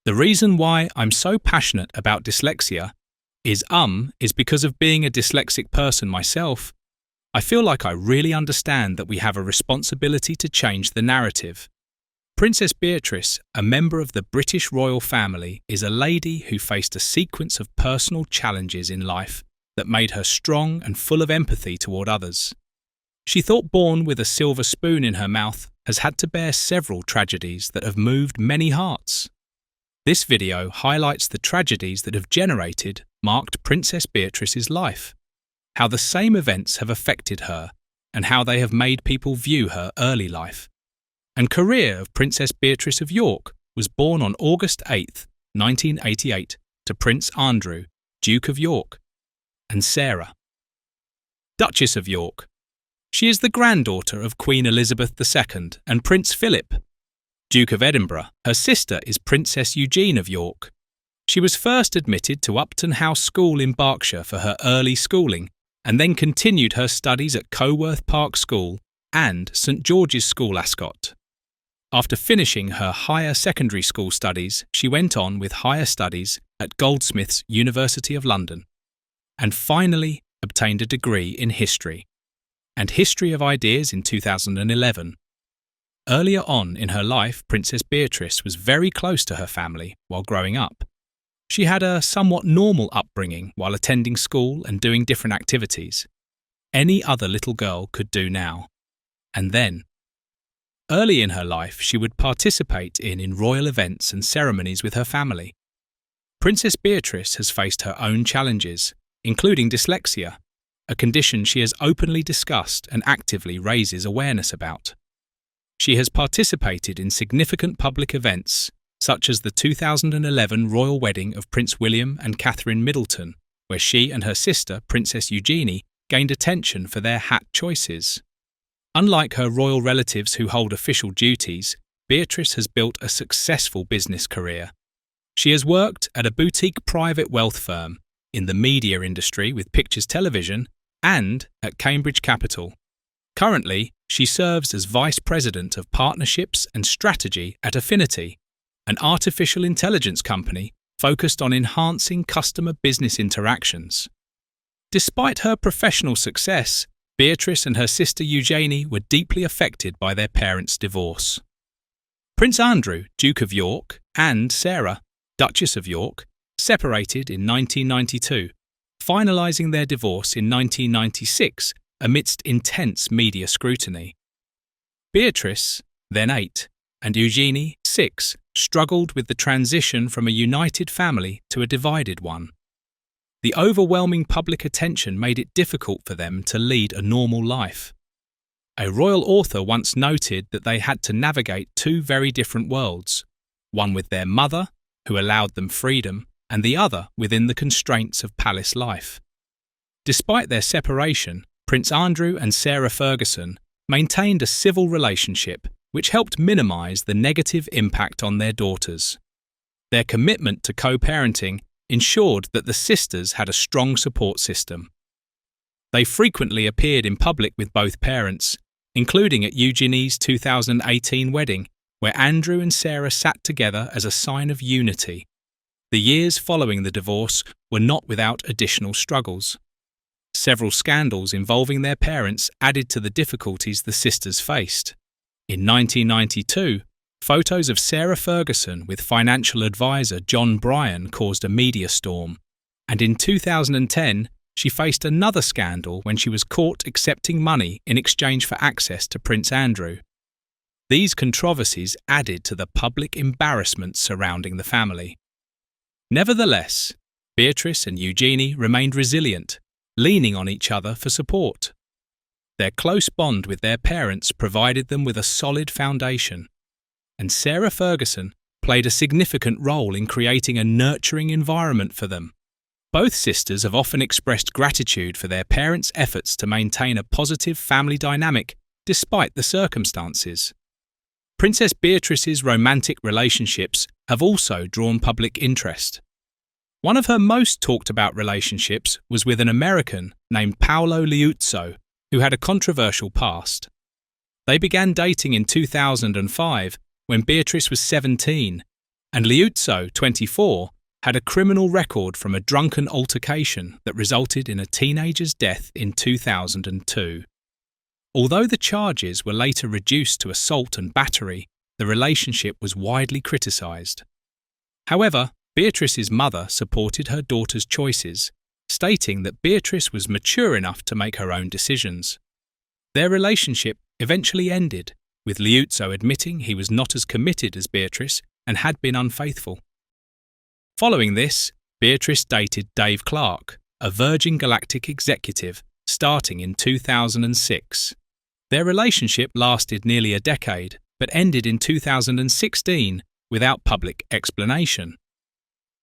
The reason why I'm so passionate about dyslexia is because of being a dyslexic person myself. I feel like I really understand that we have a responsibility to change the narrative. Princess Beatrice, a member of the British royal family, is a lady who faced a sequence of personal challenges in life that made her strong and full of empathy toward others. She thought born with a silver spoon in her mouth has had to bear several tragedies that have moved many hearts. This video highlights the tragedies that have marked Princess Beatrice's life, how the same events have affected her, and how they have made people view her early life and career of Princess Beatrice of York was born on August 8, 1988, to Prince Andrew, Duke of York, and Sarah, Duchess of York. She is the granddaughter of Queen Elizabeth II and Prince Philip, Duke of Edinburgh. Her sister is Princess Eugene of York. She was first admitted to Upton House School in Berkshire for her early schooling and then continued her studies at Coworth Park School and St George's School, Ascot. After finishing her higher secondary school studies, she went on with higher studies at Goldsmiths, University of London, and finally obtained a degree in history and history of ideas in 2011. Earlier on in her life, Princess Beatrice was very close to her family while growing up. She had a somewhat normal upbringing while attending school and doing different activities. Any other little girl could do now. And then, early in her life, she would participate in royal events and ceremonies with her family. Princess Beatrice has faced her own challenges, including dyslexia, a condition she has openly discussed and actively raises awareness about. She has participated in significant public events, such as the 2011 royal wedding of Prince William and Katemiddleton, where she and her sister, Princess Eugenie, gained attention for their hat choices. Unlike her royal relatives who hold official duties, Beatrice has built a successful business career. She has worked at a boutique private wealth firm, in the media industry with Pictures Television, and at Cambridge Capital. Currently, she serves as Vice President of Partnerships and Strategy at Affinity, an artificial intelligence company focused on enhancing customer business interactions. Despite her professional success, Beatrice and her sister Eugenie were deeply affected by their parents' divorce. Prince Andrew, Duke of York, and Sarah, Duchess of York, separated in 1992, finalising their divorce in 1996 amidst intense media scrutiny. Beatrice, then 8, and Eugenie, 6, struggled with the transition from a united family to a divided one. The overwhelming public attention made it difficult for them to lead a normal life. A royal author once noted that they had to navigate two very different worlds, one with their mother, who allowed them freedom, and the other within the constraints of palace life. Despite their separation, Prince Andrew and Sarah Ferguson maintained a civil relationship which helped minimise the negative impact on their daughters. Their commitment to co-parenting ensured that the sisters had a strong support system. They frequently appeared in public with both parents, including at Eugenie's 2018 wedding, where Andrew and Sarah sat together as a sign of unity. The years following the divorce were not without additional struggles. Several scandals involving their parents added to the difficulties the sisters faced. In 1992, photos of Sarah Ferguson with financial advisor John Bryan caused a media storm, and in 2010, she faced another scandal when she was caught accepting money in exchange for access to Prince Andrew. These controversies added to the public embarrassment surrounding the family. Nevertheless, Beatrice and Eugenie remained resilient, leaning on each other for support. Their close bond with their parents provided them with a solid foundation, and Sarah Ferguson played a significant role in creating a nurturing environment for them. Both sisters have often expressed gratitude for their parents' efforts to maintain a positive family dynamic despite the circumstances. Princess Beatrice's romantic relationships have also drawn public interest. One of her most talked about relationships was with an American named Paolo Liuzzo, who had a controversial past. They began dating in 2005 when Beatrice was 17, and Liuzzo, 24, had a criminal record from a drunken altercation that resulted in a teenager's death in 2002. Although the charges were later reduced to assault and battery, the relationship was widely criticised. However, Beatrice's mother supported her daughter's choices, stating that Beatrice was mature enough to make her own decisions. Their relationship eventually ended, with Liuzzo admitting he was not as committed as Beatrice and had been unfaithful. Following this, Beatrice dated Dave Clark, a Virgin Galactic executive, starting in 2006. Their relationship lasted nearly a decade, but ended in 2016 without public explanation.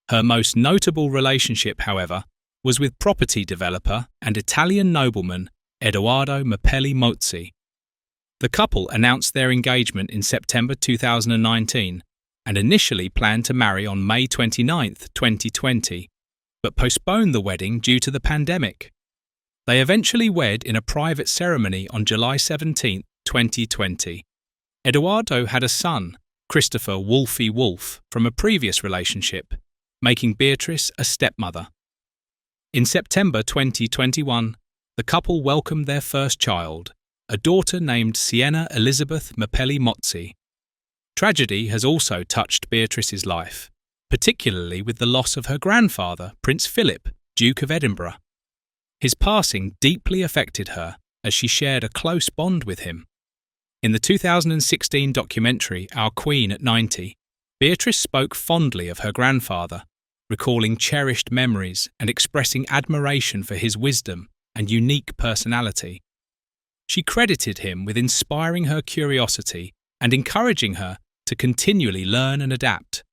Her most notable relationship, however, was with property developer and Italian nobleman Edoardo Mapelli Mozzi. The couple announced their engagement in September 2019 and initially planned to marry on May 29, 2020, but postponed the wedding due to the pandemic. They eventually wed in a private ceremony on July 17, 2020. Edoardo had a son, Christopher Wolfie Wolf, from a previous relationship, making Beatrice a stepmother. In September 2021, the couple welcomed their first child, a daughter named Sienna Elizabeth Mapelli Mozzi. Tragedy has also touched Beatrice's life, particularly with the loss of her grandfather, Prince Philip, Duke of Edinburgh. His passing deeply affected her as she shared a close bond with him. In the 2016 documentary Our Queen at 90, Beatrice spoke fondly of her grandfather, recalling cherished memories and expressing admiration for his wisdom and unique personality. She credited him with inspiring her curiosity and encouraging her to continually learn and adapt,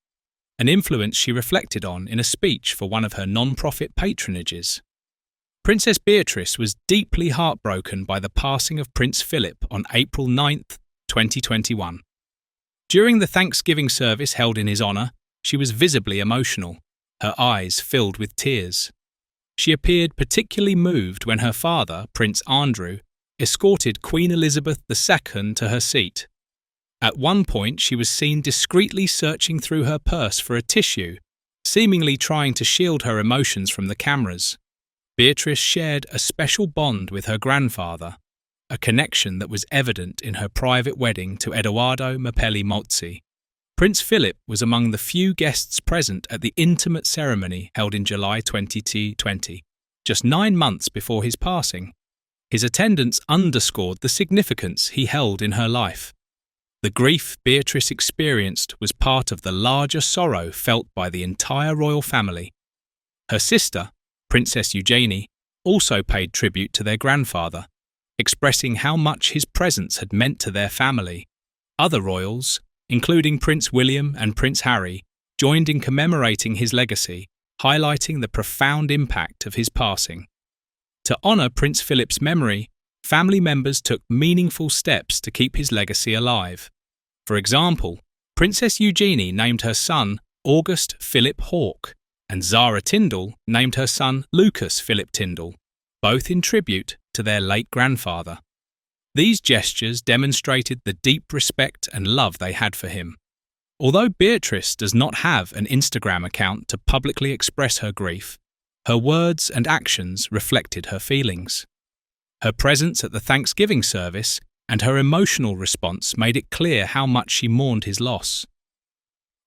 an influence she reflected on in a speech for one of her non-profit patronages. Princess Beatrice was deeply heartbroken by the passing of Prince Philip on April 9, 2021. During the Thanksgiving service held in his honour, she was visibly emotional, her eyes filled with tears. She appeared particularly moved when her father, Prince Andrew, escorted Queen Elizabeth II to her seat. At one point, she was seen discreetly searching through her purse for a tissue, seemingly trying to shield her emotions from the cameras. Beatrice shared a special bond with her grandfather, a connection that was evident in her private wedding to Edoardo Mapelli Mozzi. Prince Philip was among the few guests present at the intimate ceremony held in July 2020, just 9 months before his passing. His attendance underscored the significance he held in her life. The grief Beatrice experienced was part of the larger sorrow felt by the entire royal family. Her sister, Princess Eugenie, also paid tribute to their grandfather, expressing how much his presence had meant to their family. Other royals, including Prince William and Prince Harry, joined in commemorating his legacy, highlighting the profound impact of his passing. To honour Prince Philip's memory, family members took meaningful steps to keep his legacy alive. For example, Princess Eugenie named her son August Philip Hawke, and Zara Tindall named her son Lucas Philip Tindall, both in tribute to their late grandfather. These gestures demonstrated the deep respect and love they had for him. Although Beatrice does not have an Instagram account to publicly express her grief, her words and actions reflected her feelings. Her presence at the Thanksgiving service and her emotional response made it clear how much she mourned his loss.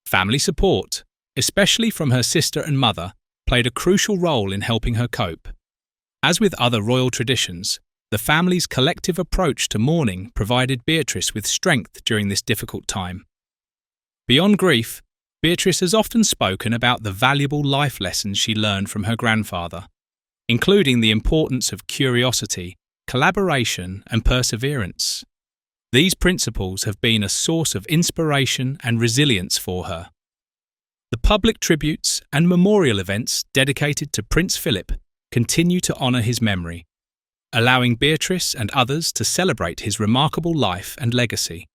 Family support, especially from her sister and mother, played a crucial role in helping her cope. As with other royal traditions, the family's collective approach to mourning provided Beatrice with strength during this difficult time. Beyond grief, Beatrice has often spoken about the valuable life lessons she learned from her grandfather, including the importance of curiosity, collaboration, and perseverance. These principles have been a source of inspiration and resilience for her. The public tributes and memorial events dedicated to Prince Philip continue to honour his memory, allowing Beatrice and others to celebrate his remarkable life and legacy.